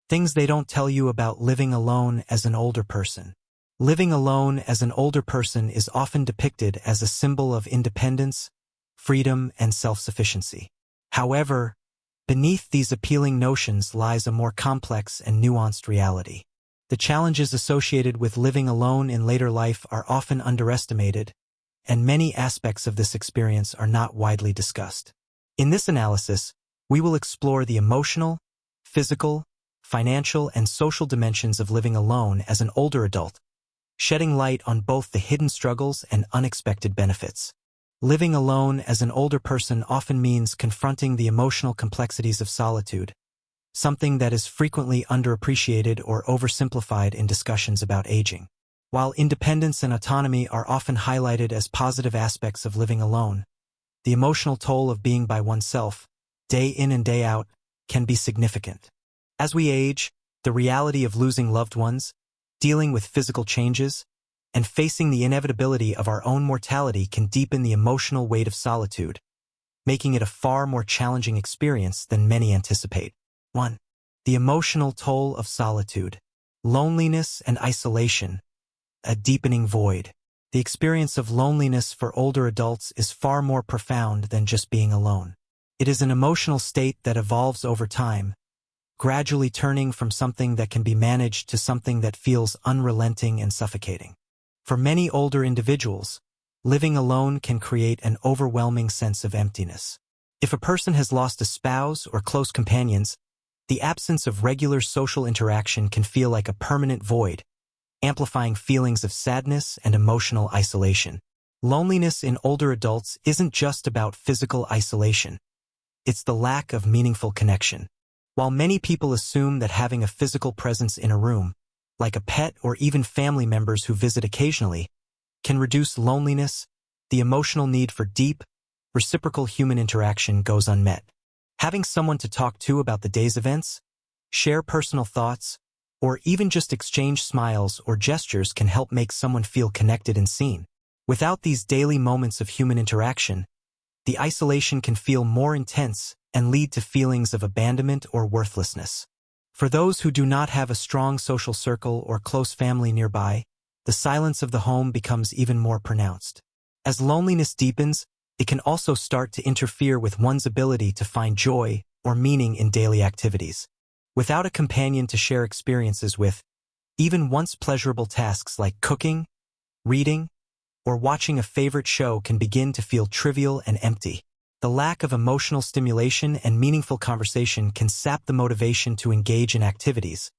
Things they don't tell you about living alone as an older person. Living alone as an older person is often depicted as a symbol of independence, freedom, and self-sufficiency. However, beneath these appealing notions lies a more complex and nuanced reality. The challenges associated with living alone in later life are often underestimated, and many aspects of this experience are not widely discussed. In this analysis, we will explore the emotional, physical, financial, and social dimensions of living alone as an older adult, shedding light on both the hidden struggles and unexpected benefits. Living alone as an older person often means confronting the emotional complexities of solitude, something that is frequently underappreciated or oversimplified in discussions about aging. While independence and autonomy are often highlighted as positive aspects of living alone, the emotional toll of being by oneself, day in and day out, can be significant. As we age, the reality of losing loved ones, dealing with physical changes, and facing the inevitability of our own mortality can deepen the emotional weight of solitude, making it a far more challenging experience than many anticipate. 1. The emotional toll of solitude. Loneliness and isolation. A deepening void. The experience of loneliness for older adults is far more profound than just being alone. It is an emotional state that evolves over time, gradually turning from something that can be managed to something that feels unrelenting and suffocating. For many older individuals, living alone can create an overwhelming sense of emptiness. If a person has lost a spouse or close companions, the absence of regular social interaction can feel like a permanent void, amplifying feelings of sadness and emotional isolation. Loneliness in older adults isn't just about physical isolation. It's the lack of meaningful connection. While many people assume that having a physical presence in a room, like a pet or even family members who visit occasionally, can reduce loneliness, the emotional need for deep, reciprocal human interaction goes unmet. Having someone to talk to about the day's events, share personal thoughts, or even just exchange smiles or gestures can help make someone feel connected and seen. Without these daily moments of human interaction, the isolation can feel more intense and lead to feelings of abandonment or worthlessness. For those who do not have a strong social circle or close family nearby, the silence of the home becomes even more pronounced. As loneliness deepens, it can also start to interfere with one's ability to find joy or meaning in daily activities. Without a companion to share experiences with, even once pleasurable tasks like cooking, reading, or watching a favorite show can begin to feel trivial and empty. The lack of emotional stimulation and meaningful conversation can sap the motivation to engage in activities,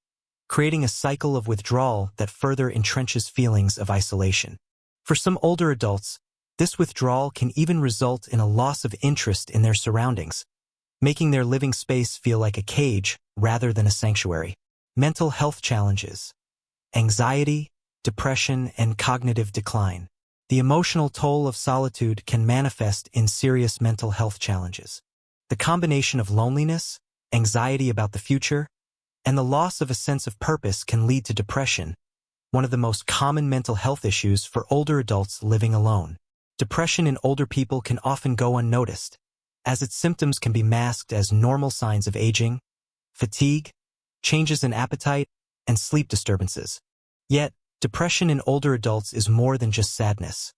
creating a cycle of withdrawal that further entrenches feelings of isolation. For some older adults, this withdrawal can even result in a loss of interest in their surroundings, making their living space feel like a cage rather than a sanctuary. Mental health challenges. Anxiety, depression, and cognitive decline. The emotional toll of solitude can manifest in serious mental health challenges. The combination of loneliness, anxiety about the future, and the loss of a sense of purpose can lead to depression, one of the most common mental health issues for older adults living alone. Depression in older people can often go unnoticed, as its symptoms can be masked as normal signs of aging, fatigue, changes in appetite, and sleep disturbances. Yet, depression in older adults is more than just sadness.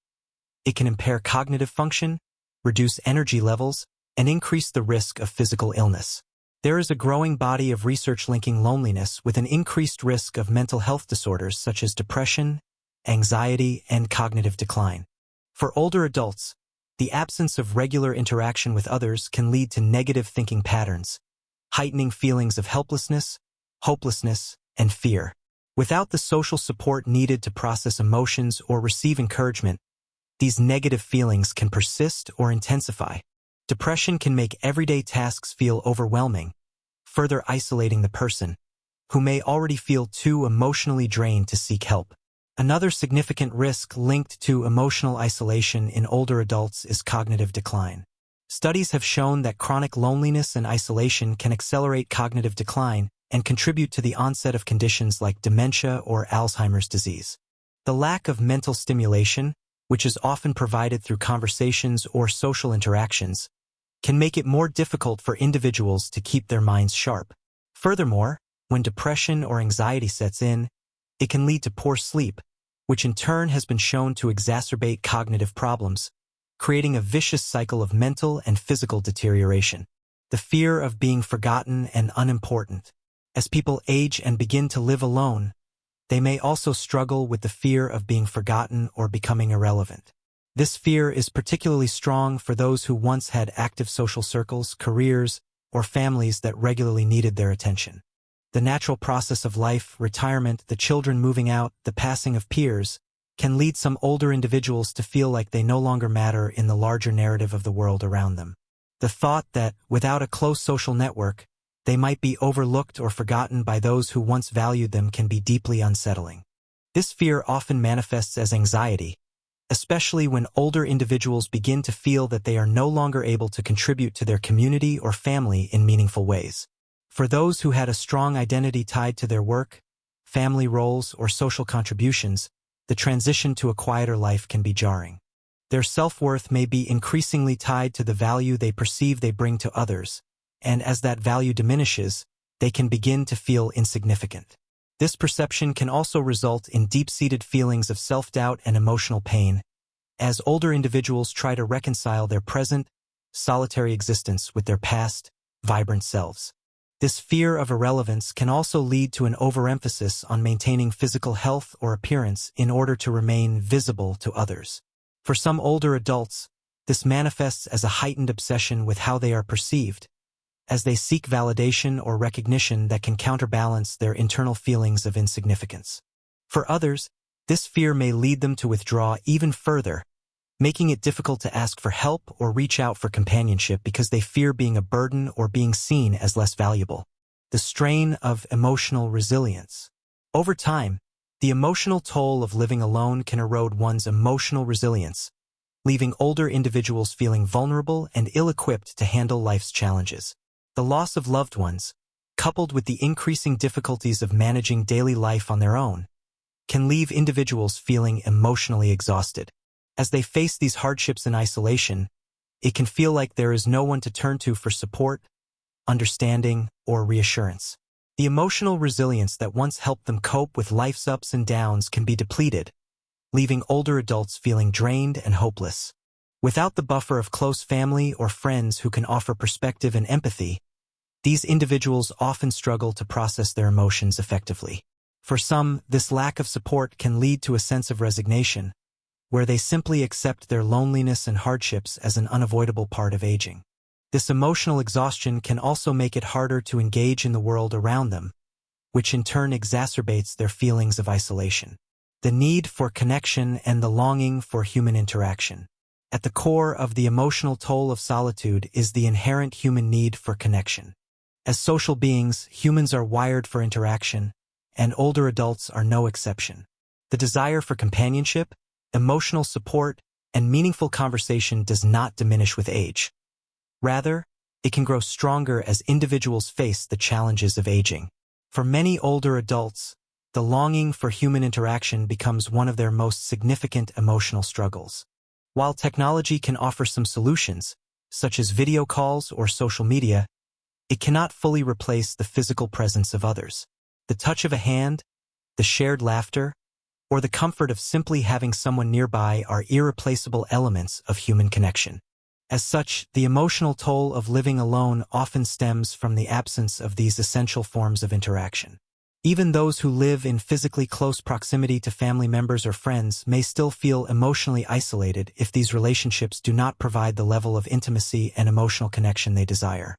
It can impair cognitive function, reduce energy levels, and increase the risk of physical illness. There is a growing body of research linking loneliness with an increased risk of mental health disorders such as depression, anxiety, and cognitive decline. For older adults, the absence of regular interaction with others can lead to negative thinking patterns, heightening feelings of helplessness, hopelessness, and fear. Without the social support needed to process emotions or receive encouragement, these negative feelings can persist or intensify. Depression can make everyday tasks feel overwhelming, further isolating the person, who may already feel too emotionally drained to seek help. Another significant risk linked to emotional isolation in older adults is cognitive decline. Studies have shown that chronic loneliness and isolation can accelerate cognitive decline and contribute to the onset of conditions like dementia or Alzheimer's disease. The lack of mental stimulation, which is often provided through conversations or social interactions, can make it more difficult for individuals to keep their minds sharp. Furthermore, When depression or anxiety sets in, it can lead to poor sleep, which in turn has been shown to exacerbate cognitive problems, creating a vicious cycle of mental and physical deterioration. The fear of being forgotten and unimportant. As people age and begin to live alone, they may also struggle with the fear of being forgotten or becoming irrelevant. This fear is particularly strong for those who once had active social circles, careers, or families that regularly needed their attention. The natural process of life, retirement, the children moving out, the passing of peers, can lead some older individuals to feel like they no longer matter in the larger narrative of the world around them. The thought that, without a close social network, they might be overlooked or forgotten by those who once valued them can be deeply unsettling. This fear often manifests as anxiety, especially when older individuals begin to feel that they are no longer able to contribute to their community or family in meaningful ways. For those who had a strong identity tied to their work, family roles, or social contributions, the transition to a quieter life can be jarring. Their self-worth may be increasingly tied to the value they perceive they bring to others, and as that value diminishes, they can begin to feel insignificant. This perception can also result in deep-seated feelings of self-doubt and emotional pain, as older individuals try to reconcile their present, solitary existence with their past, vibrant selves. This fear of irrelevance can also lead to an overemphasis on maintaining physical health or appearance in order to remain visible to others. For some older adults, this manifests as a heightened obsession with how they are perceived, as they seek validation or recognition that can counterbalance their internal feelings of insignificance. For others, this fear may lead them to withdraw even further, making it difficult to ask for help or reach out for companionship because they fear being a burden or being seen as less valuable. The strain of emotional resilience. Over time, the emotional toll of living alone can erode one's emotional resilience, leaving older individuals feeling vulnerable and ill-equipped to handle life's challenges. The loss of loved ones, coupled with the increasing difficulties of managing daily life on their own, can leave individuals feeling emotionally exhausted. As they face these hardships in isolation, it can feel like there is no one to turn to for support, understanding, or reassurance. The emotional resilience that once helped them cope with life's ups and downs can be depleted, leaving older adults feeling drained and hopeless. Without the buffer of close family or friends who can offer perspective and empathy, these individuals often struggle to process their emotions effectively. For some, this lack of support can lead to a sense of resignation, where they simply accept their loneliness and hardships as an unavoidable part of aging. This emotional exhaustion can also make it harder to engage in the world around them, which in turn exacerbates their feelings of isolation. The need for connection and the longing for human interaction. At the core of the emotional toll of solitude is the inherent human need for connection. As social beings, humans are wired for interaction, and older adults are no exception. The desire for companionship, emotional support, and meaningful conversation does not diminish with age. Rather, it can grow stronger as individuals face the challenges of aging. For many older adults, the longing for human interaction becomes one of their most significant emotional struggles. While technology can offer some solutions, such as video calls or social media, it cannot fully replace the physical presence of others. The touch of a hand, the shared laughter, or the comfort of simply having someone nearby are irreplaceable elements of human connection. As such, the emotional toll of living alone often stems from the absence of these essential forms of interaction. Even those who live in physically close proximity to family members or friends may still feel emotionally isolated if these relationships do not provide the level of intimacy and emotional connection they desire.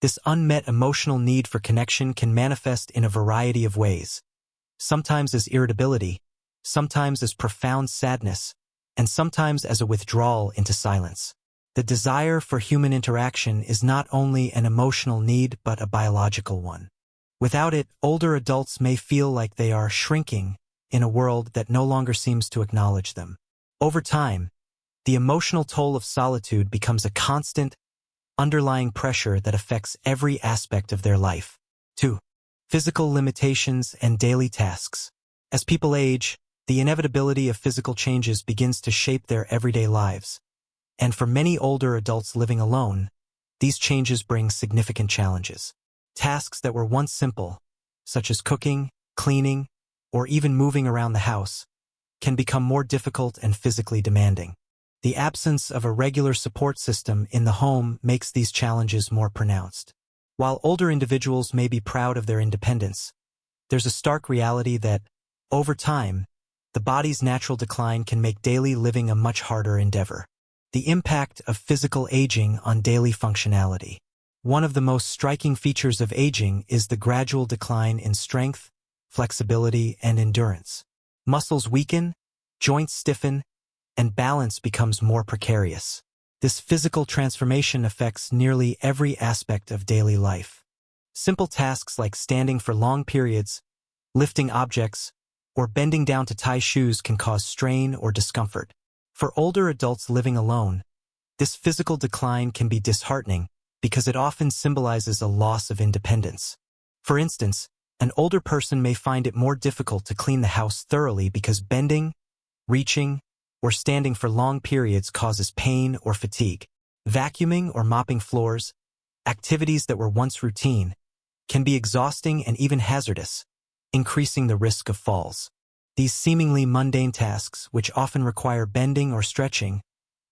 This unmet emotional need for connection can manifest in a variety of ways, sometimes as irritability, sometimes as profound sadness, and sometimes as a withdrawal into silence. The desire for human interaction is not only an emotional need but a biological one. Without it, older adults may feel like they are shrinking in a world that no longer seems to acknowledge them. Over time, the emotional toll of solitude becomes a constant, underlying pressure that affects every aspect of their life. 2. Physical limitations and daily tasks. As people age, the inevitability of physical changes begins to shape their everyday lives. And for many older adults living alone, these changes bring significant challenges. Tasks that were once simple, such as cooking, cleaning, or even moving around the house, can become more difficult and physically demanding. The absence of a regular support system in the home makes these challenges more pronounced. While older individuals may be proud of their independence, there's a stark reality that, over time, the body's natural decline can make daily living a much harder endeavor. The impact of physical aging on daily functionality. One of the most striking features of aging is the gradual decline in strength, flexibility, and endurance. Muscles weaken, joints stiffen, and balance becomes more precarious. This physical transformation affects nearly every aspect of daily life. Simple tasks like standing for long periods, lifting objects, or bending down to tie shoes can cause strain or discomfort. For older adults living alone, this physical decline can be disheartening because it often symbolizes a loss of independence. For instance, an older person may find it more difficult to clean the house thoroughly because bending, reaching, or standing for long periods causes pain or fatigue. Vacuuming or mopping floors, activities that were once routine, can be exhausting and even hazardous, increasing the risk of falls. These seemingly mundane tasks, which often require bending or stretching,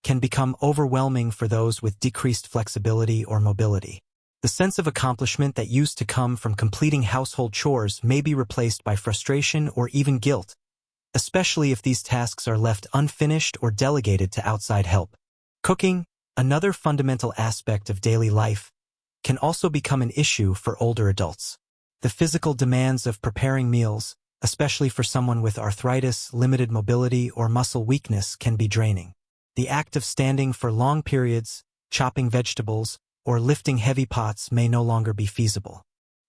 can become overwhelming for those with decreased flexibility or mobility. The sense of accomplishment that used to come from completing household chores may be replaced by frustration or even guilt, especially if these tasks are left unfinished or delegated to outside help. Cooking, another fundamental aspect of daily life, can also become an issue for older adults. The physical demands of preparing meals, especially for someone with arthritis, limited mobility, or muscle weakness, can be draining. The act of standing for long periods, chopping vegetables, or lifting heavy pots may no longer be feasible.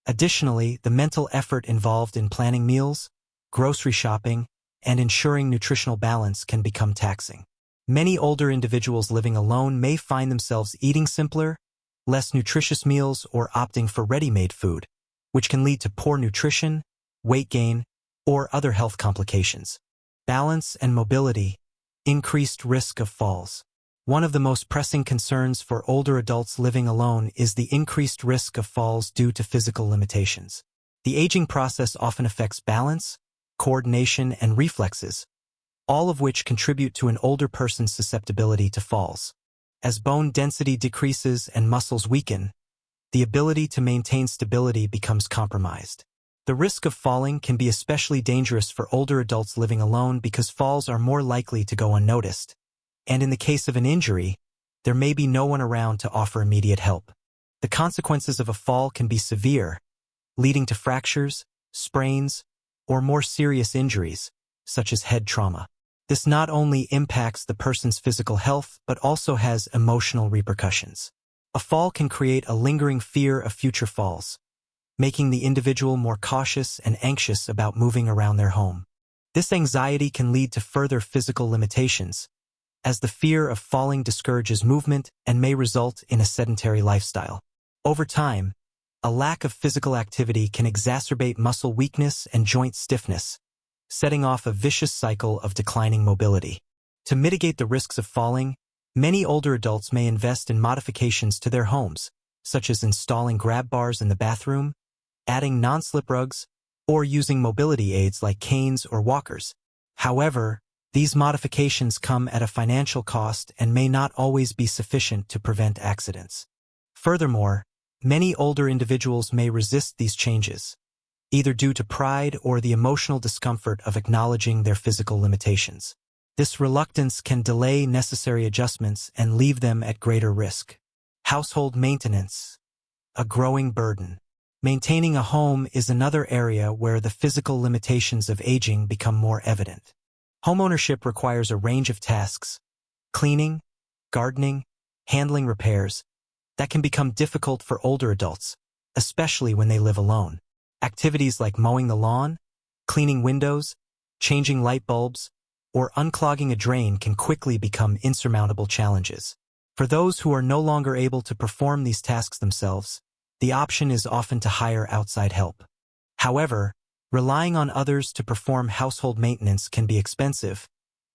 Additionally, the mental effort involved in planning meals, grocery shopping, and ensuring nutritional balance can become taxing. Many older individuals living alone may find themselves eating simpler, less nutritious meals or opting for ready-made food, which can lead to poor nutrition, weight gain, or other health complications. Balance and mobility, increased risk of falls. One of the most pressing concerns for older adults living alone is the increased risk of falls due to physical limitations. The aging process often affects balance, coordination, and reflexes, all of which contribute to an older person's susceptibility to falls. As bone density decreases and muscles weaken, the ability to maintain stability becomes compromised. The risk of falling can be especially dangerous for older adults living alone because falls are more likely to go unnoticed, and in the case of an injury, there may be no one around to offer immediate help. The consequences of a fall can be severe, leading to fractures, sprains, or more serious injuries, such as head trauma. This not only impacts the person's physical health but also has emotional repercussions. A fall can create a lingering fear of future falls, making the individual more cautious and anxious about moving around their home. This anxiety can lead to further physical limitations, as the fear of falling discourages movement and may result in a sedentary lifestyle. Over time, a lack of physical activity can exacerbate muscle weakness and joint stiffness, setting off a vicious cycle of declining mobility. To mitigate the risks of falling, many older adults may invest in modifications to their homes, such as installing grab bars in the bathroom, adding non-slip rugs, or using mobility aids like canes or walkers. However, these modifications come at a financial cost and may not always be sufficient to prevent accidents. Furthermore, many older individuals may resist these changes, either due to pride or the emotional discomfort of acknowledging their physical limitations. This reluctance can delay necessary adjustments and leave them at greater risk. Household maintenance, a growing burden. Maintaining a home is another area where the physical limitations of aging become more evident. Homeownership requires a range of tasks, cleaning, gardening, handling repairs, that can become difficult for older adults, especially when they live alone. Activities like mowing the lawn, cleaning windows, changing light bulbs, or unclogging a drain can quickly become insurmountable challenges. For those who are no longer able to perform these tasks themselves, the option is often to hire outside help. However, relying on others to perform household maintenance can be expensive,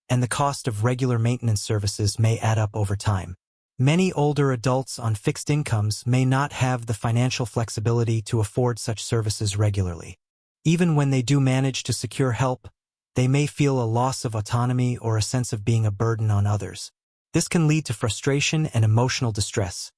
and the cost of regular maintenance services may add up over time. Many older adults on fixed incomes may not have the financial flexibility to afford such services regularly. Even when they do manage to secure help, they may feel a loss of autonomy or a sense of being a burden on others. This can lead to frustration and emotional distress,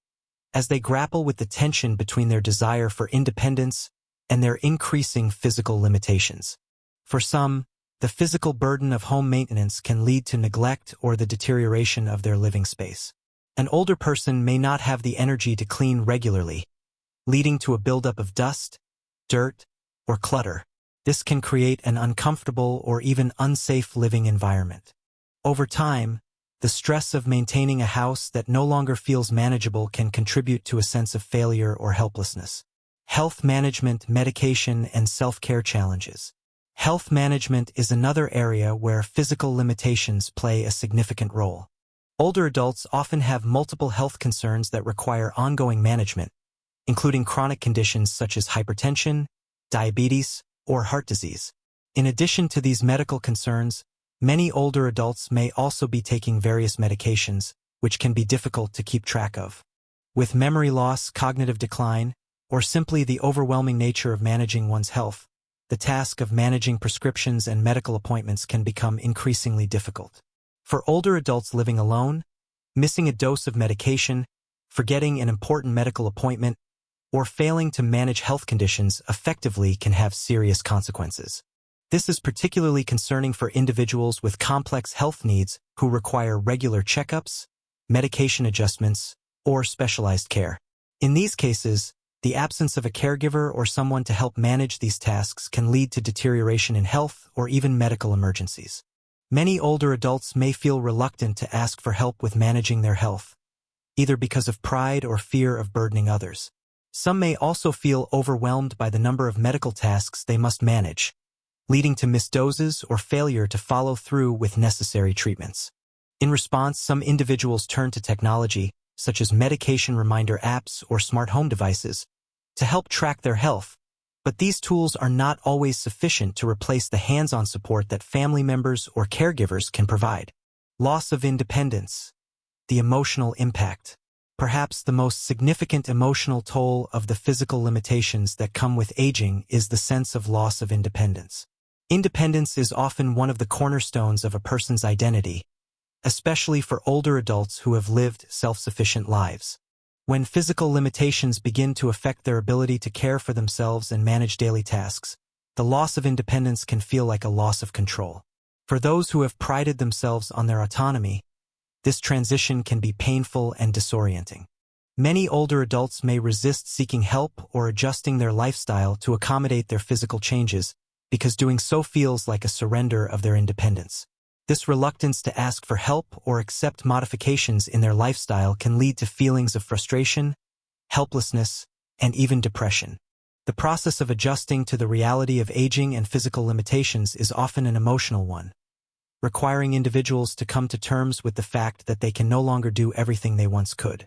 as they grapple with the tension between their desire for independence and their increasing physical limitations. For some, the physical burden of home maintenance can lead to neglect or the deterioration of their living space. An older person may not have the energy to clean regularly, leading to a buildup of dust, dirt, or clutter. This can create an uncomfortable or even unsafe living environment. Over time, the stress of maintaining a house that no longer feels manageable can contribute to a sense of failure or helplessness. Health management, medication, and self-care challenges. Health management is another area where physical limitations play a significant role. Older adults often have multiple health concerns that require ongoing management, including chronic conditions such as hypertension, diabetes, or heart disease. In addition to these medical concerns, many older adults may also be taking various medications, which can be difficult to keep track of. With memory loss, cognitive decline, or simply the overwhelming nature of managing one's health, the task of managing prescriptions and medical appointments can become increasingly difficult. For older adults living alone, missing a dose of medication, forgetting an important medical appointment, or failing to manage health conditions effectively can have serious consequences. This is particularly concerning for individuals with complex health needs who require regular checkups, medication adjustments, or specialized care. In these cases, the absence of a caregiver or someone to help manage these tasks can lead to deterioration in health or even medical emergencies. Many older adults may feel reluctant to ask for help with managing their health, either because of pride or fear of burdening others. Some may also feel overwhelmed by the number of medical tasks they must manage, leading to missed doses or failure to follow through with necessary treatments. In response, some individuals turn to technology, such as medication reminder apps or smart home devices, to help track their health, but these tools are not always sufficient to replace the hands-on support that family members or caregivers can provide. Loss of independence. The emotional impact. Perhaps the most significant emotional toll of the physical limitations that come with aging is the sense of loss of independence. Independence is often one of the cornerstones of a person's identity, especially for older adults who have lived self-sufficient lives. When physical limitations begin to affect their ability to care for themselves and manage daily tasks, the loss of independence can feel like a loss of control. For those who have prided themselves on their autonomy, this transition can be painful and disorienting. Many older adults may resist seeking help or adjusting their lifestyle to accommodate their physical changes because doing so feels like a surrender of their independence. This reluctance to ask for help or accept modifications in their lifestyle can lead to feelings of frustration, helplessness, and even depression. The process of adjusting to the reality of aging and physical limitations is often an emotional one, requiring individuals to come to terms with the fact that they can no longer do everything they once could.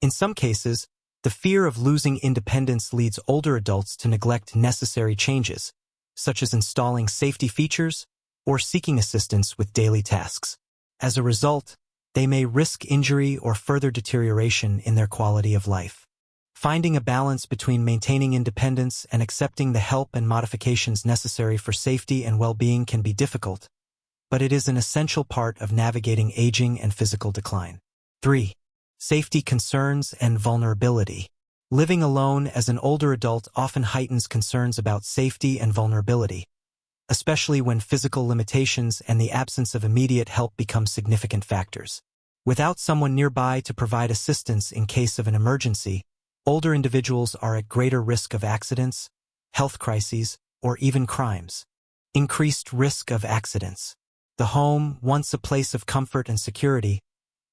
In some cases, the fear of losing independence leads older adults to neglect necessary changes, such as installing safety features or seeking assistance with daily tasks. As a result, they may risk injury or further deterioration in their quality of life. Finding a balance between maintaining independence and accepting the help and modifications necessary for safety and well-being can be difficult, but it is an essential part of navigating aging and physical decline. 3. Safety concerns and vulnerability. Living alone as an older adult often heightens concerns about safety and vulnerability, especially when physical limitations and the absence of immediate help become significant factors. Without someone nearby to provide assistance in case of an emergency, older individuals are at greater risk of accidents, health crises, or even crimes. Increased risk of accidents. The home, once a place of comfort and security,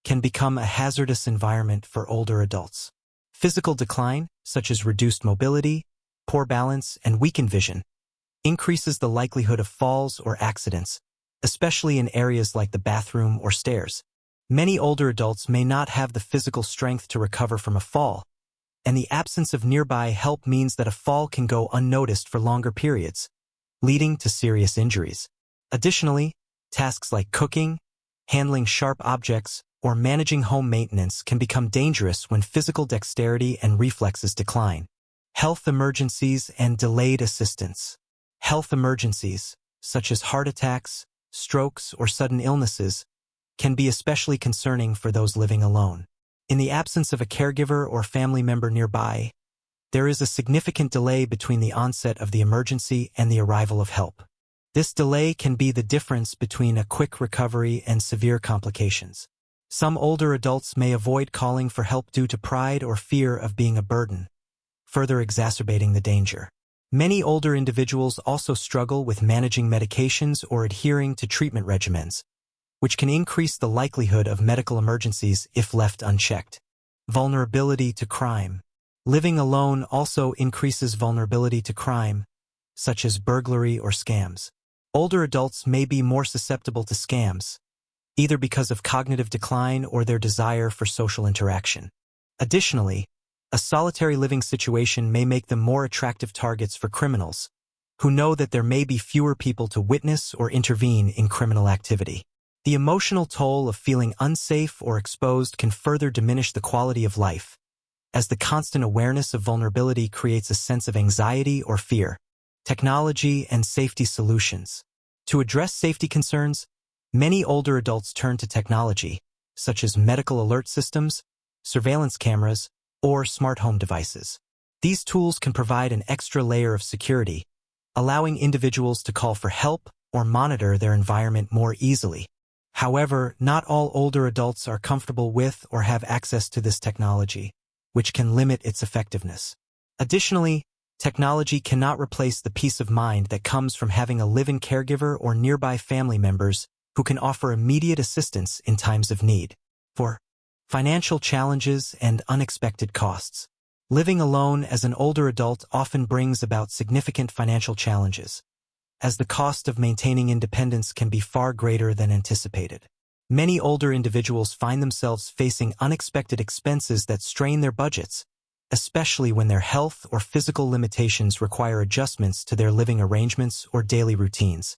can become a hazardous environment for older adults. Physical decline, such as reduced mobility, poor balance, and weakened vision, increases the likelihood of falls or accidents, especially in areas like the bathroom or stairs. Many older adults may not have the physical strength to recover from a fall, and the absence of nearby help means that a fall can go unnoticed for longer periods, leading to serious injuries. Additionally, tasks like cooking, handling sharp objects, or managing home maintenance can become dangerous when physical dexterity and reflexes decline. Health emergencies and delayed assistance. Health emergencies, such as heart attacks, strokes, or sudden illnesses, can be especially concerning for those living alone. In the absence of a caregiver or family member nearby, there is a significant delay between the onset of the emergency and the arrival of help. This delay can be the difference between a quick recovery and severe complications. Some older adults may avoid calling for help due to pride or fear of being a burden, further exacerbating the danger. Many older individuals also struggle with managing medications or adhering to treatment regimens, which can increase the likelihood of medical emergencies if left unchecked. Vulnerability to crime. Living alone also increases vulnerability to crime, such as burglary or scams. Older adults may be more susceptible to scams, either because of cognitive decline or their desire for social interaction. Additionally, a solitary living situation may make them more attractive targets for criminals, who know that there may be fewer people to witness or intervene in criminal activity. The emotional toll of feeling unsafe or exposed can further diminish the quality of life, as the constant awareness of vulnerability creates a sense of anxiety or fear. Technology and safety solutions. To address safety concerns, many older adults turn to technology, such as medical alert systems, surveillance cameras, or smart home devices. These tools can provide an extra layer of security, allowing individuals to call for help or monitor their environment more easily. However, not all older adults are comfortable with or have access to this technology, which can limit its effectiveness. Additionally, technology cannot replace the peace of mind that comes from having a live-in caregiver or nearby family members who can offer immediate assistance in times of need. 4. Financial challenges and unexpected costs. Living alone as an older adult often brings about significant financial challenges, as the cost of maintaining independence can be far greater than anticipated. Many older individuals find themselves facing unexpected expenses that strain their budgets, especially when their health or physical limitations require adjustments to their living arrangements or daily routines.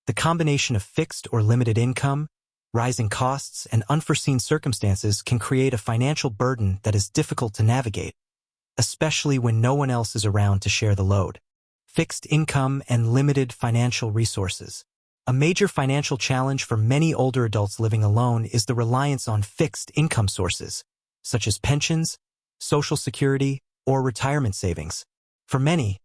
The combination of fixed or limited income, rising costs, and unforeseen circumstances can create a financial burden that is difficult to navigate, especially when no one else is around to share the load. Fixed income and limited financial resources. A major financial challenge for many older adults living alone is the reliance on fixed income sources, such as pensions, Social Security, or retirement savings. For many,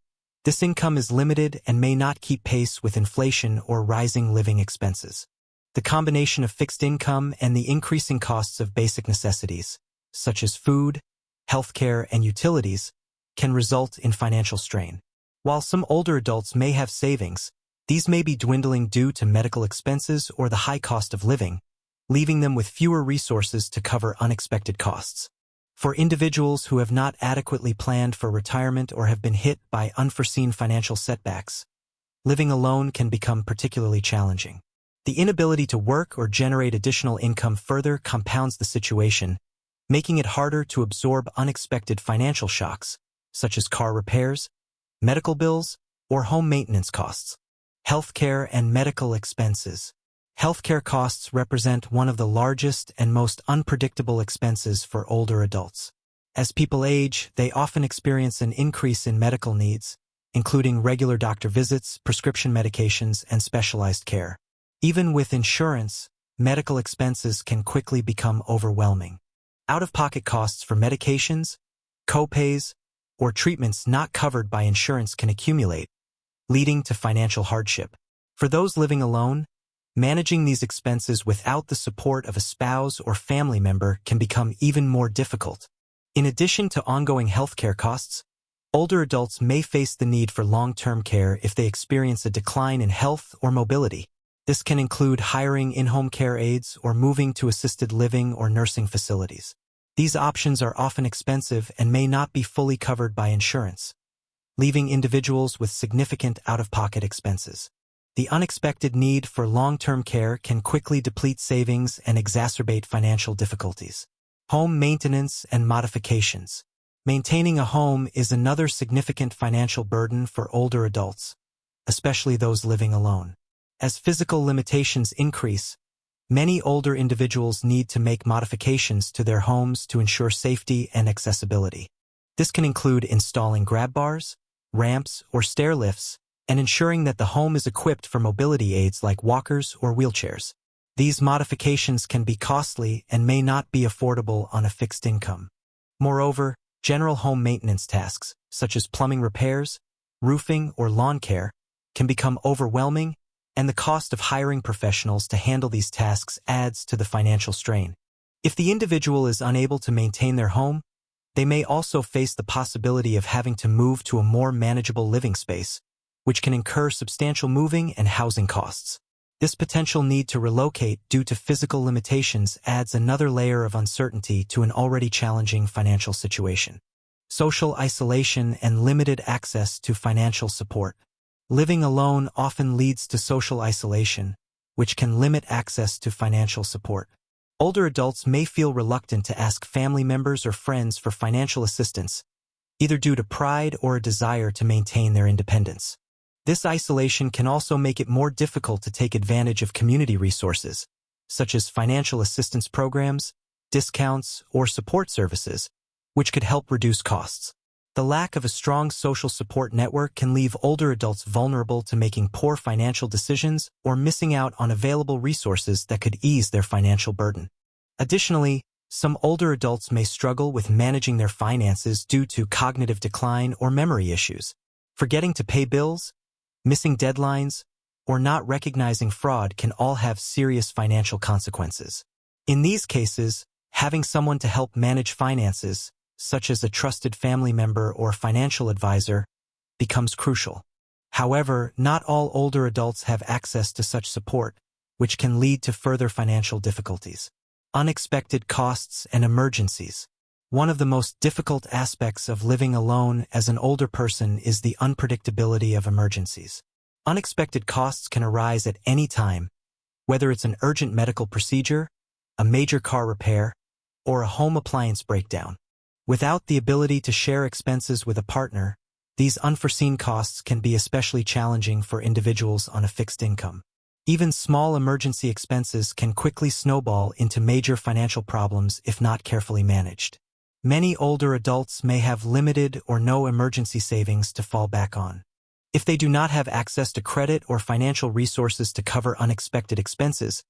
this income is limited and may not keep pace with inflation or rising living expenses. The combination of fixed income and the increasing costs of basic necessities, such as food, healthcare, and utilities, can result in financial strain. While some older adults may have savings, these may be dwindling due to medical expenses or the high cost of living, leaving them with fewer resources to cover unexpected costs. For individuals who have not adequately planned for retirement or have been hit by unforeseen financial setbacks, living alone can become particularly challenging. The inability to work or generate additional income further compounds the situation, making it harder to absorb unexpected financial shocks, such as car repairs, medical bills, or home maintenance costs. Healthcare and medical expenses. Healthcare costs represent one of the largest and most unpredictable expenses for older adults. As people age, they often experience an increase in medical needs, including regular doctor visits, prescription medications, and specialized care. Even with insurance, medical expenses can quickly become overwhelming. Out-of-pocket costs for medications, co-pays, or treatments not covered by insurance can accumulate, leading to financial hardship. For those living alone, managing these expenses without the support of a spouse or family member can become even more difficult. In addition to ongoing healthcare costs, older adults may face the need for long-term care if they experience a decline in health or mobility. This can include hiring in-home care aides or moving to assisted living or nursing facilities. These options are often expensive and may not be fully covered by insurance, leaving individuals with significant out-of-pocket expenses. The unexpected need for long-term care can quickly deplete savings and exacerbate financial difficulties. Home maintenance and modifications. Maintaining a home is another significant financial burden for older adults, especially those living alone. As physical limitations increase, many older individuals need to make modifications to their homes to ensure safety and accessibility. This can include installing grab bars, ramps, or stair lifts, and ensuring that the home is equipped for mobility aids like walkers or wheelchairs. These modifications can be costly and may not be affordable on a fixed income. Moreover, general home maintenance tasks, such as plumbing repairs, roofing, or lawn care, can become overwhelming, and the cost of hiring professionals to handle these tasks adds to the financial strain. If the individual is unable to maintain their home, they may also face the possibility of having to move to a more manageable living space, which can incur substantial moving and housing costs. This potential need to relocate due to physical limitations adds another layer of uncertainty to an already challenging financial situation. Social isolation and limited access to financial support. Living alone often leads to social isolation, which can limit access to financial support. Older adults may feel reluctant to ask family members or friends for financial assistance, either due to pride or a desire to maintain their independence. This isolation can also make it more difficult to take advantage of community resources, such as financial assistance programs, discounts, or support services, which could help reduce costs. The lack of a strong social support network can leave older adults vulnerable to making poor financial decisions or missing out on available resources that could ease their financial burden. Additionally, some older adults may struggle with managing their finances due to cognitive decline or memory issues. Forgetting to pay bills, missing deadlines, or not recognizing fraud can all have serious financial consequences. In these cases, having someone to help manage finances, such as a trusted family member or financial advisor, becomes crucial. However, not all older adults have access to such support, which can lead to further financial difficulties. Unexpected costs and emergencies. One of the most difficult aspects of living alone as an older person is the unpredictability of emergencies. Unexpected costs can arise at any time, whether it's an urgent medical procedure, a major car repair, or a home appliance breakdown. Without the ability to share expenses with a partner, these unforeseen costs can be especially challenging for individuals on a fixed income. Even small emergency expenses can quickly snowball into major financial problems if not carefully managed. Many older adults may have limited or no emergency savings to fall back on. If they do not have access to credit or financial resources to cover unexpected expenses,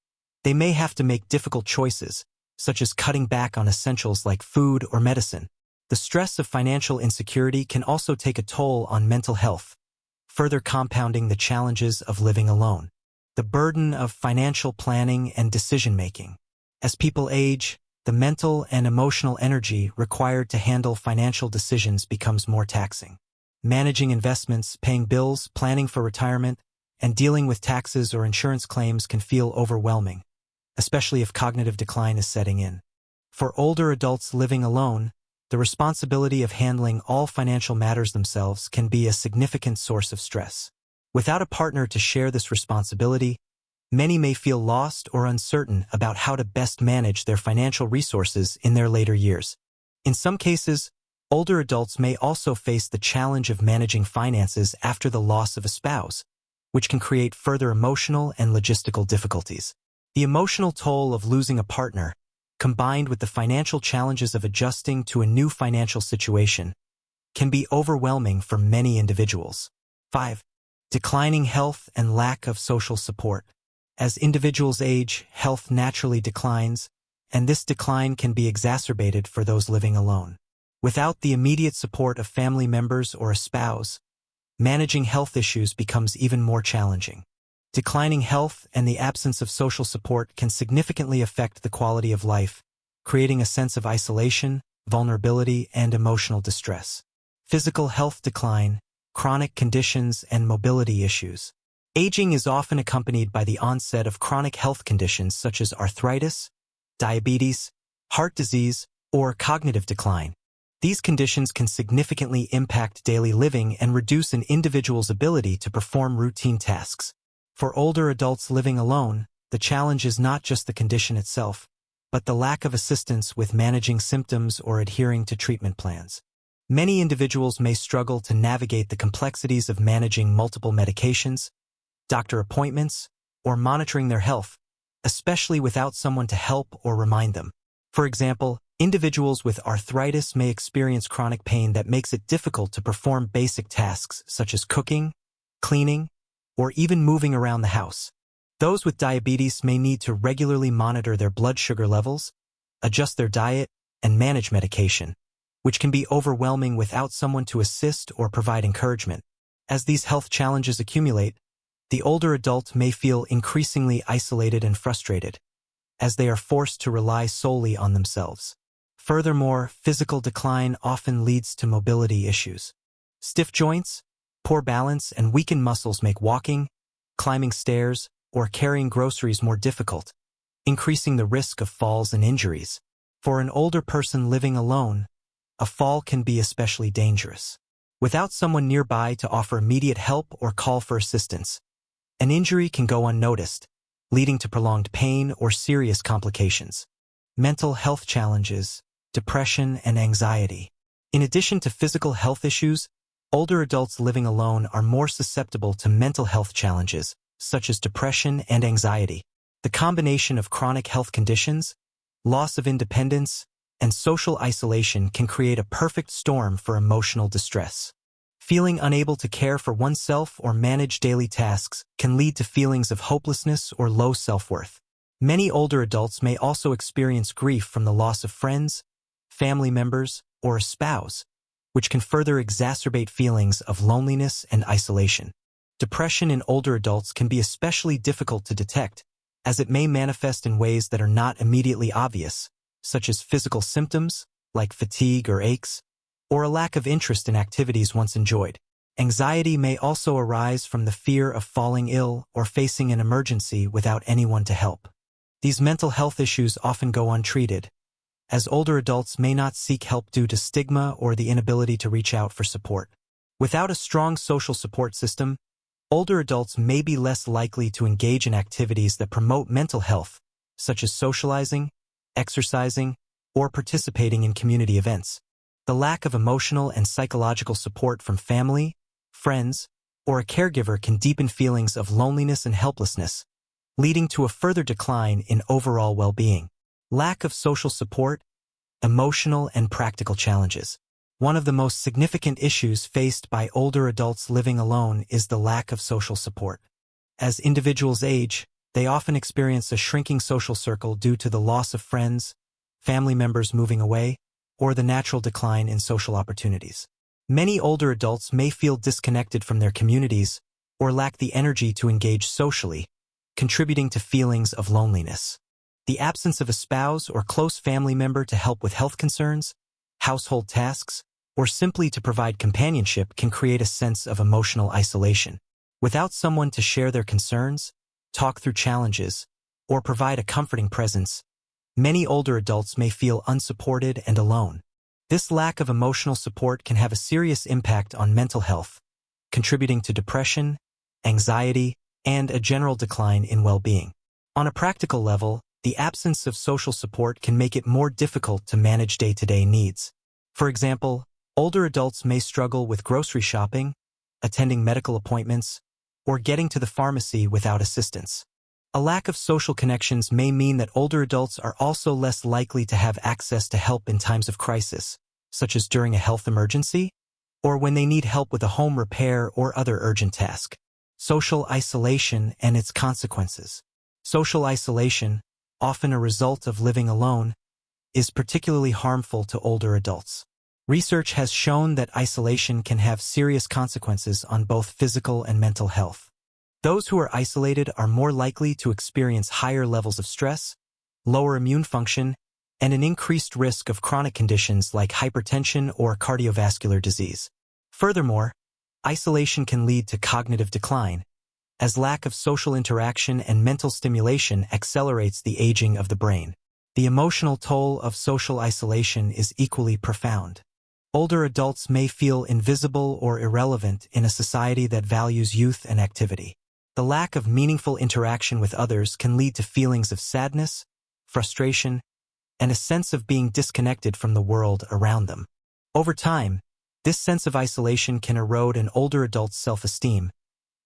they may have to make difficult choices, such as cutting back on essentials like food or medicine. The stress of financial insecurity can also take a toll on mental health, further compounding the challenges of living alone. The burden of financial planning and decision-making. As people age, the mental and emotional energy required to handle financial decisions becomes more taxing. Managing investments, paying bills, planning for retirement, and dealing with taxes or insurance claims can feel overwhelming, especially if cognitive decline is setting in. For older adults living alone, the responsibility of handling all financial matters themselves can be a significant source of stress. Without a partner to share this responsibility, many may feel lost or uncertain about how to best manage their financial resources in their later years. In some cases, older adults may also face the challenge of managing finances after the loss of a spouse, which can create further emotional and logistical difficulties. The emotional toll of losing a partner, combined with the financial challenges of adjusting to a new financial situation, can be overwhelming for many individuals. 5. Declining health and lack of social support. As individuals age, health naturally declines, and this decline can be exacerbated for those living alone. Without the immediate support of family members or a spouse, managing health issues becomes even more challenging. Declining health and the absence of social support can significantly affect the quality of life, creating a sense of isolation, vulnerability, and emotional distress. Physical health decline, chronic conditions, and mobility issues. Aging is often accompanied by the onset of chronic health conditions such as arthritis, diabetes, heart disease, or cognitive decline. These conditions can significantly impact daily living and reduce an individual's ability to perform routine tasks. For older adults living alone, the challenge is not just the condition itself, but the lack of assistance with managing symptoms or adhering to treatment plans. Many individuals may struggle to navigate the complexities of managing multiple medications, doctor appointments, or monitoring their health, especially without someone to help or remind them. For example, individuals with arthritis may experience chronic pain that makes it difficult to perform basic tasks such as cooking, cleaning, or even moving around the house. Those with diabetes may need to regularly monitor their blood sugar levels, adjust their diet, and manage medication, which can be overwhelming without someone to assist or provide encouragement. As these health challenges accumulate, the older adult may feel increasingly isolated and frustrated, as they are forced to rely solely on themselves. Furthermore, physical decline often leads to mobility issues. Stiff joints, poor balance, and weakened muscles make walking, climbing stairs, or carrying groceries more difficult, increasing the risk of falls and injuries. For an older person living alone, a fall can be especially dangerous. Without someone nearby to offer immediate help or call for assistance, an injury can go unnoticed, leading to prolonged pain or serious complications. Mental health challenges, depression, and anxiety. In addition to physical health issues, older adults living alone are more susceptible to mental health challenges, such as depression and anxiety. The combination of chronic health conditions, loss of independence, and social isolation can create a perfect storm for emotional distress. Feeling unable to care for oneself or manage daily tasks can lead to feelings of hopelessness or low self-worth. Many older adults may also experience grief from the loss of friends, family members, or a spouse, which can further exacerbate feelings of loneliness and isolation. Depression in older adults can be especially difficult to detect, as it may manifest in ways that are not immediately obvious, such as physical symptoms, like fatigue or aches, or a lack of interest in activities once enjoyed. Anxiety may also arise from the fear of falling ill or facing an emergency without anyone to help. These mental health issues often go untreated, as older adults may not seek help due to stigma or the inability to reach out for support. Without a strong social support system, older adults may be less likely to engage in activities that promote mental health, such as socializing, exercising, or participating in community events. The lack of emotional and psychological support from family, friends, or a caregiver can deepen feelings of loneliness and helplessness, leading to a further decline in overall well-being. Lack of social support, emotional and practical challenges. One of the most significant issues faced by older adults living alone is the lack of social support. As individuals age, they often experience a shrinking social circle due to the loss of friends, family members moving away, or the natural decline in social opportunities. Many older adults may feel disconnected from their communities or lack the energy to engage socially, contributing to feelings of loneliness. The absence of a spouse or close family member to help with health concerns, household tasks, or simply to provide companionship can create a sense of emotional isolation. Without someone to share their concerns, talk through challenges, or provide a comforting presence, many older adults may feel unsupported and alone. This lack of emotional support can have a serious impact on mental health, contributing to depression, anxiety, and a general decline in well-being. On a practical level, the absence of social support can make it more difficult to manage day-to-day needs. For example, older adults may struggle with grocery shopping, attending medical appointments, or getting to the pharmacy without assistance. A lack of social connections may mean that older adults are also less likely to have access to help in times of crisis, such as during a health emergency, or when they need help with a home repair or other urgent task. Social isolation and its consequences. Social isolation, often a result of living alone, is particularly harmful to older adults. Research has shown that isolation can have serious consequences on both physical and mental health. Those who are isolated are more likely to experience higher levels of stress, lower immune function, and an increased risk of chronic conditions like hypertension or cardiovascular disease. Furthermore, isolation can lead to cognitive decline, as lack of social interaction and mental stimulation accelerates the aging of the brain. The emotional toll of social isolation is equally profound. Older adults may feel invisible or irrelevant in a society that values youth and activity. The lack of meaningful interaction with others can lead to feelings of sadness, frustration, and a sense of being disconnected from the world around them. Over time, this sense of isolation can erode an older adult's self-esteem,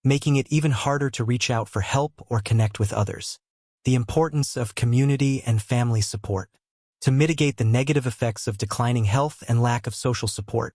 making it even harder to reach out for help or connect with others. The importance of community and family support. To mitigate the negative effects of declining health and lack of social support,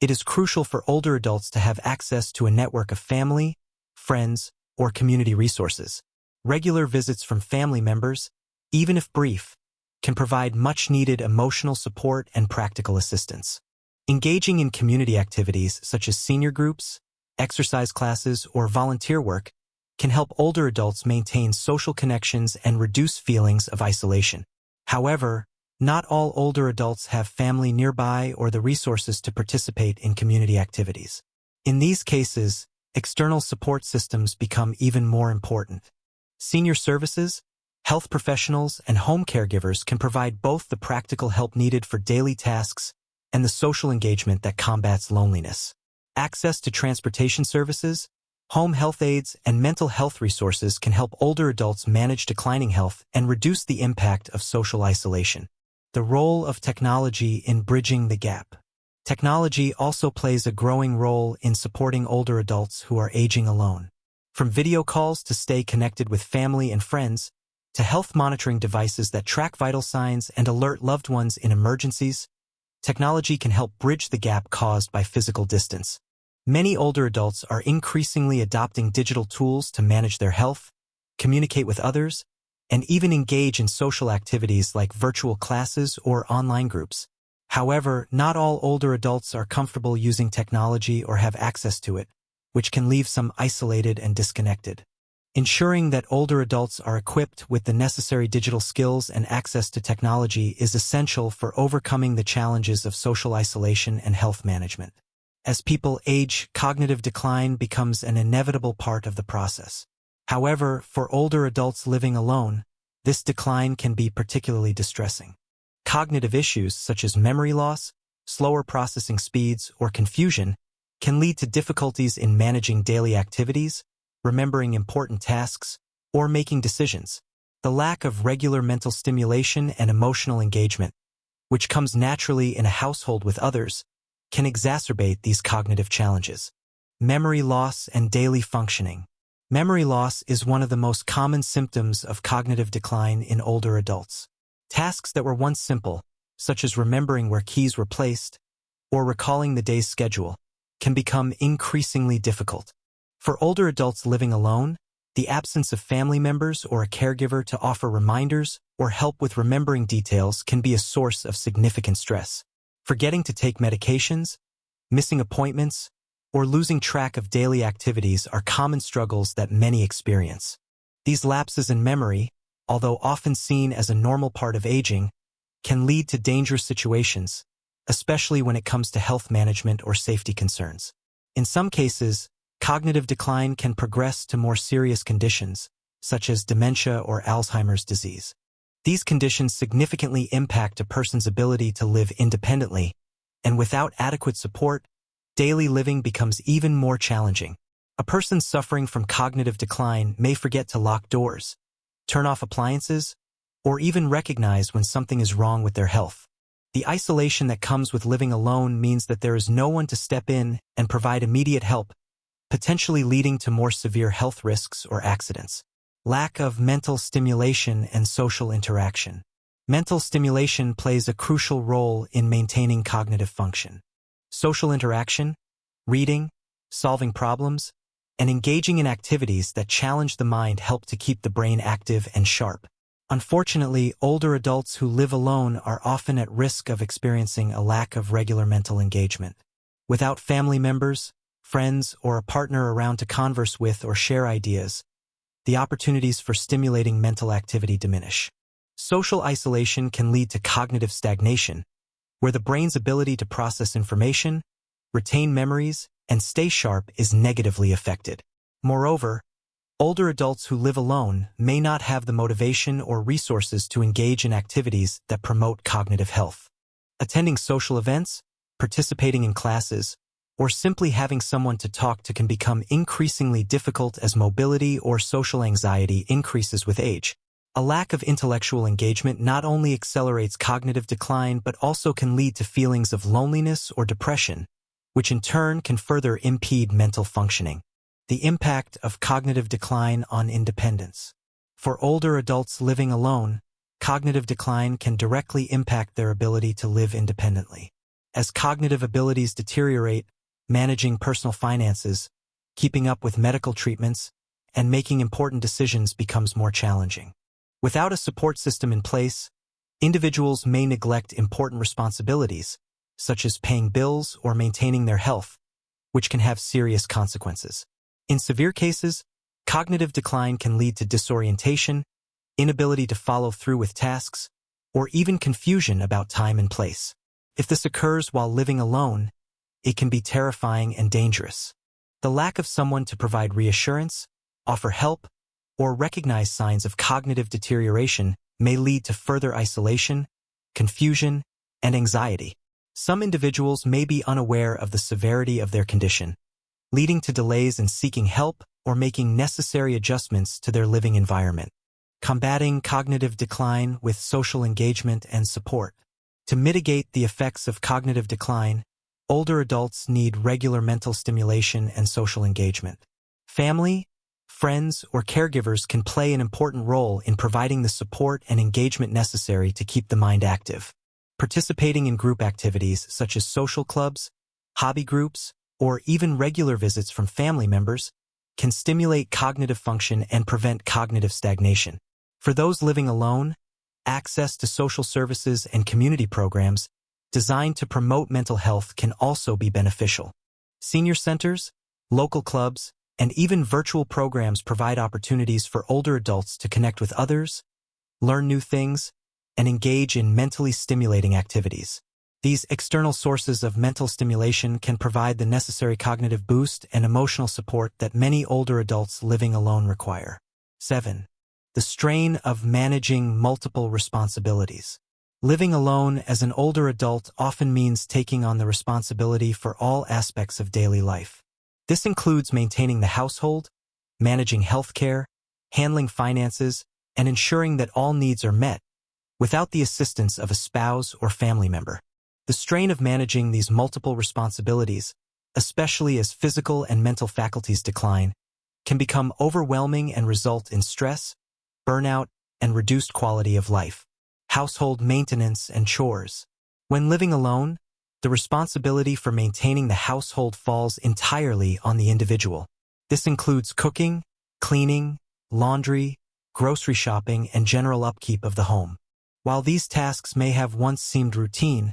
It is crucial for older adults to have access to a network of family, friends, or community resources. Regular visits from family members, even if brief, can provide much-needed emotional support and practical assistance. Engaging in community activities such as senior groups, exercise classes, or volunteer work can help older adults maintain social connections and reduce feelings of isolation. However, not all older adults have family nearby or the resources to participate in community activities. In these cases, external support systems become even more important. Senior services, health professionals, and home caregivers can provide both the practical help needed for daily tasks and the social engagement that combats loneliness. Access to transportation services, home health aides, and mental health resources can help older adults manage declining health and reduce the impact of social isolation. The role of technology in bridging the gap. Technology also plays a growing role in supporting older adults who are aging alone. From video calls to stay connected with family and friends, to health monitoring devices that track vital signs and alert loved ones in emergencies, technology can help bridge the gap caused by physical distance. Many older adults are increasingly adopting digital tools to manage their health, communicate with others, and even engage in social activities like virtual classes or online groups. However, not all older adults are comfortable using technology or have access to it, which can leave some isolated and disconnected. Ensuring that older adults are equipped with the necessary digital skills and access to technology is essential for overcoming the challenges of social isolation and health management. As people age, cognitive decline becomes an inevitable part of the process. However, for older adults living alone, this decline can be particularly distressing. Cognitive issues such as memory loss, slower processing speeds, or confusion can lead to difficulties in managing daily activities, remembering important tasks, or making decisions. The lack of regular mental stimulation and emotional engagement, which comes naturally in a household with others, can exacerbate these cognitive challenges. Memory loss and daily functioning. Memory loss is one of the most common symptoms of cognitive decline in older adults. Tasks that were once simple, such as remembering where keys were placed or recalling the day's schedule, can become increasingly difficult. For older adults living alone, the absence of family members or a caregiver to offer reminders or help with remembering details can be a source of significant stress. Forgetting to take medications, missing appointments, or losing track of daily activities are common struggles that many experience. These lapses in memory, although often seen as a normal part of aging, can lead to dangerous situations, especially when it comes to health management or safety concerns. In some cases, cognitive decline can progress to more serious conditions, such as dementia or Alzheimer's disease. These conditions significantly impact a person's ability to live independently, and without adequate support, daily living becomes even more challenging. A person suffering from cognitive decline may forget to lock doors, turn off appliances, or even recognize when something is wrong with their health. The isolation that comes with living alone means that there is no one to step in and provide immediate help, potentially leading to more severe health risks or accidents. Lack of mental stimulation and social interaction. Mental stimulation plays a crucial role in maintaining cognitive function. Social interaction, reading, solving problems, and engaging in activities that challenge the mind help to keep the brain active and sharp. Unfortunately, older adults who live alone are often at risk of experiencing a lack of regular mental engagement. Without family members, friends, or a partner around to converse with or share ideas, the opportunities for stimulating mental activity diminish. Social isolation can lead to cognitive stagnation, where the brain's ability to process information, retain memories, and stay sharp is negatively affected. Moreover, older adults who live alone may not have the motivation or resources to engage in activities that promote cognitive health. Attending social events, participating in classes, or simply having someone to talk to can become increasingly difficult as mobility or social anxiety increases with age. A lack of intellectual engagement not only accelerates cognitive decline but also can lead to feelings of loneliness or depression, which in turn can further impede mental functioning. The impact of cognitive decline on independence. For older adults living alone, cognitive decline can directly impact their ability to live independently. As cognitive abilities deteriorate, managing personal finances, keeping up with medical treatments, and making important decisions becomes more challenging. Without a support system in place, individuals may neglect important responsibilities, such as paying bills or maintaining their health, which can have serious consequences. In severe cases, cognitive decline can lead to disorientation, inability to follow through with tasks, or even confusion about time and place. If this occurs while living alone, it can be terrifying and dangerous. The lack of someone to provide reassurance, offer help, or recognize signs of cognitive deterioration may lead to further isolation, confusion, and anxiety. Some individuals may be unaware of the severity of their condition, leading to delays in seeking help or making necessary adjustments to their living environment. Combating cognitive decline with social engagement and support. To mitigate the effects of cognitive decline, older adults need regular mental stimulation and social engagement. Family, friends, or caregivers can play an important role in providing the support and engagement necessary to keep the mind active. Participating in group activities such as social clubs, hobby groups, or even regular visits from family members can stimulate cognitive function and prevent cognitive stagnation. For those living alone, access to social services and community programs designed to promote mental health can also be beneficial. Senior centers, local clubs, and even virtual programs provide opportunities for older adults to connect with others, learn new things, and engage in mentally stimulating activities. These external sources of mental stimulation can provide the necessary cognitive boost and emotional support that many older adults living alone require. 7. The strain of managing multiple responsibilities. Living alone as an older adult often means taking on the responsibility for all aspects of daily life. This includes maintaining the household, managing healthcare, handling finances, and ensuring that all needs are met, without the assistance of a spouse or family member. The strain of managing these multiple responsibilities, especially as physical and mental faculties decline, can become overwhelming and result in stress, burnout, and reduced quality of life. Household maintenance and chores. When living alone, the responsibility for maintaining the household falls entirely on the individual. This includes cooking, cleaning, laundry, grocery shopping, and general upkeep of the home. While these tasks may have once seemed routine,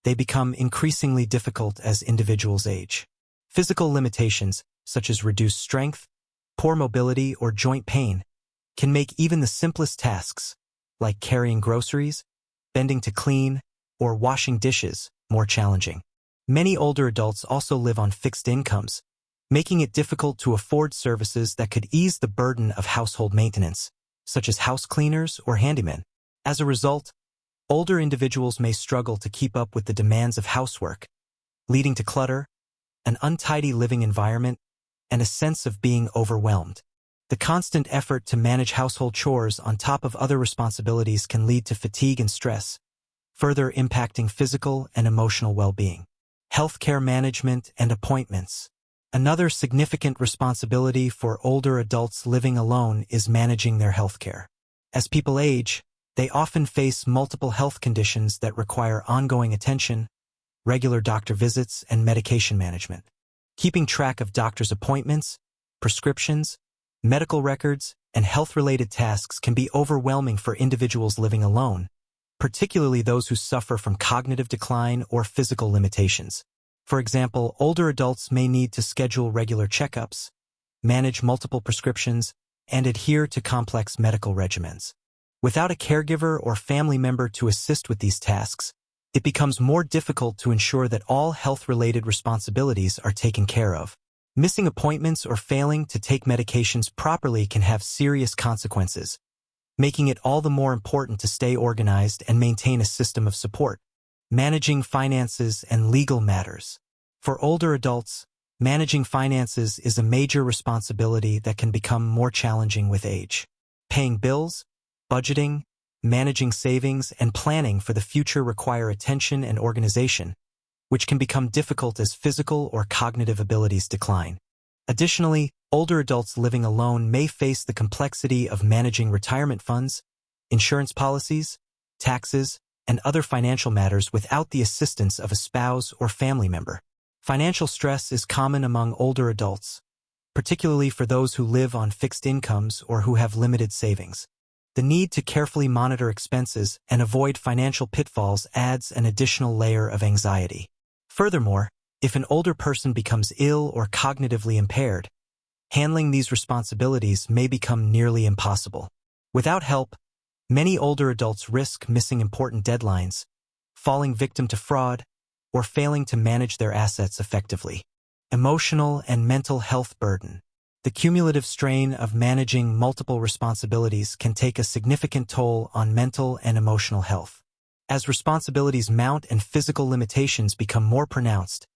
they become increasingly difficult as individuals age. Physical limitations, such as reduced strength, poor mobility, or joint pain, can make even the simplest tasks, like carrying groceries, bending to clean, or washing dishes, more challenging. Many older adults also live on fixed incomes, making it difficult to afford services that could ease the burden of household maintenance, such as house cleaners or handymen. As a result, older individuals may struggle to keep up with the demands of housework, leading to clutter, an untidy living environment, and a sense of being overwhelmed. The constant effort to manage household chores on top of other responsibilities can lead to fatigue and stress, further impacting physical and emotional well-being. Healthcare management and appointments. Another significant responsibility for older adults living alone is managing their healthcare. As people age, they often face multiple health conditions that require ongoing attention, regular doctor visits, and medication management. Keeping track of doctor's appointments, prescriptions, medical records, and health-related tasks can be overwhelming for individuals living alone, particularly those who suffer from cognitive decline or physical limitations. For example, older adults may need to schedule regular checkups, manage multiple prescriptions, and adhere to complex medical regimens. Without a caregiver or family member to assist with these tasks, it becomes more difficult to ensure that all health-related responsibilities are taken care of. Missing appointments or failing to take medications properly can have serious consequences, making it all the more important to stay organized and maintain a system of support. Managing finances and legal matters. For older adults, managing finances is a major responsibility that can become more challenging with age. Paying bills, budgeting, managing savings, and planning for the future require attention and organization, which can become difficult as physical or cognitive abilities decline. Additionally, older adults living alone may face the complexity of managing retirement funds, insurance policies, taxes, and other financial matters without the assistance of a spouse or family member. Financial stress is common among older adults, particularly for those who live on fixed incomes or who have limited savings. The need to carefully monitor expenses and avoid financial pitfalls adds an additional layer of anxiety. Furthermore, if an older person becomes ill or cognitively impaired, handling these responsibilities may become nearly impossible. Without help, many older adults risk missing important deadlines, falling victim to fraud, or failing to manage their assets effectively. Emotional and mental health burden. The cumulative strain of managing multiple responsibilities can take a significant toll on mental and emotional health. As responsibilities mount and physical limitations become more pronounced,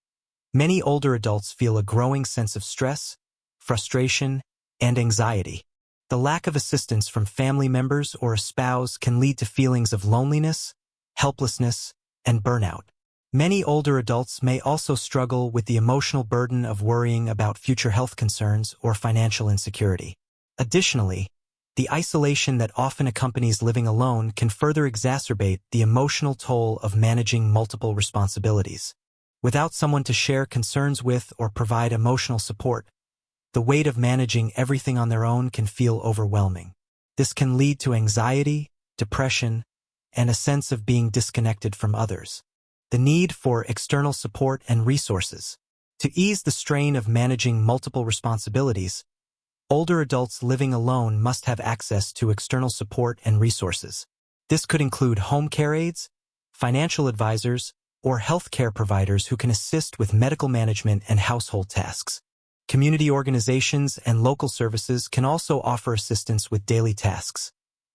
many older adults feel a growing sense of stress, frustration, and anxiety. The lack of assistance from family members or a spouse can lead to feelings of loneliness, helplessness, and burnout. Many older adults may also struggle with the emotional burden of worrying about future health concerns or financial insecurity. Additionally, the isolation that often accompanies living alone can further exacerbate the emotional toll of managing multiple responsibilities. Without someone to share concerns with or provide emotional support, the weight of managing everything on their own can feel overwhelming. This can lead to anxiety, depression, and a sense of being disconnected from others. The need for external support and resources. To ease the strain of managing multiple responsibilities, older adults living alone must have access to external support and resources. This could include home care aides, financial advisors, or healthcare providers who can assist with medical management and household tasks. Community organizations and local services can also offer assistance with daily tasks,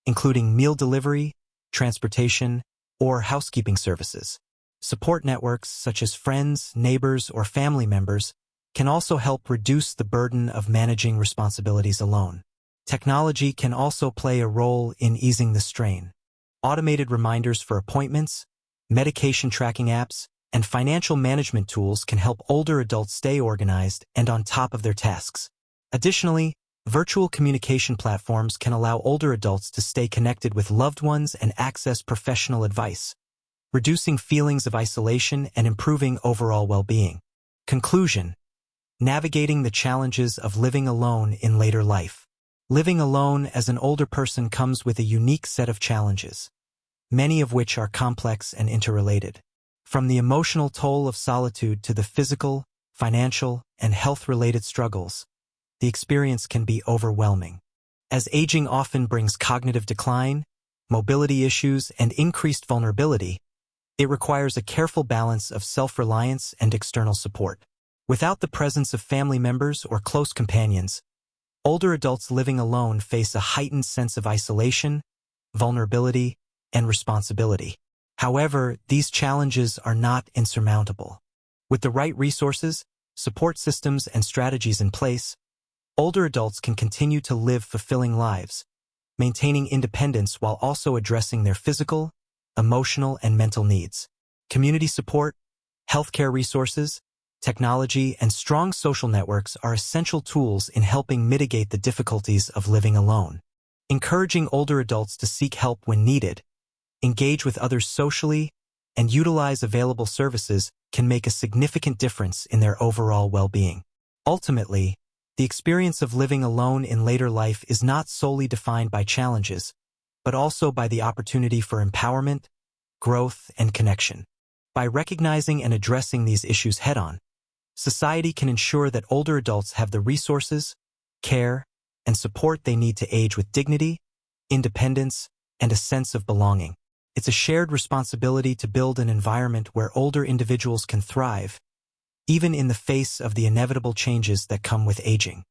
including meal delivery, transportation, or housekeeping services. Support networks such as friends, neighbors, or family members can also help reduce the burden of managing responsibilities alone. Technology can also play a role in easing the strain. Automated reminders for appointments, medication tracking apps, and financial management tools can help older adults stay organized and on top of their tasks. Additionally, virtual communication platforms can allow older adults to stay connected with loved ones and access professional advice, reducing feelings of isolation and improving overall well-being. Conclusion: navigating the challenges of living alone in later life. Living alone as an older person comes with a unique set of challenges, many of which are complex and interrelated. From the emotional toll of solitude to the physical, financial, and health-related struggles, the experience can be overwhelming. As aging often brings cognitive decline, mobility issues, and increased vulnerability, it requires a careful balance of self-reliance and external support. Without the presence of family members or close companions, older adults living alone face a heightened sense of isolation, vulnerability, and responsibility. However, these challenges are not insurmountable. With the right resources, support systems, and strategies in place, older adults can continue to live fulfilling lives, maintaining independence while also addressing their physical, emotional, and mental needs. Community support, healthcare resources, technology, and strong social networks are essential tools in helping mitigate the difficulties of living alone. Encouraging older adults to seek help when needed, engage with others socially, and utilize available services can make a significant difference in their overall well-being. Ultimately, the experience of living alone in later life is not solely defined by challenges, but also by the opportunity for empowerment, growth, and connection. By recognizing and addressing these issues head-on, society can ensure that older adults have the resources, care, and support they need to age with dignity, independence, and a sense of belonging. It's a shared responsibility to build an environment where older individuals can thrive, even in the face of the inevitable changes that come with aging.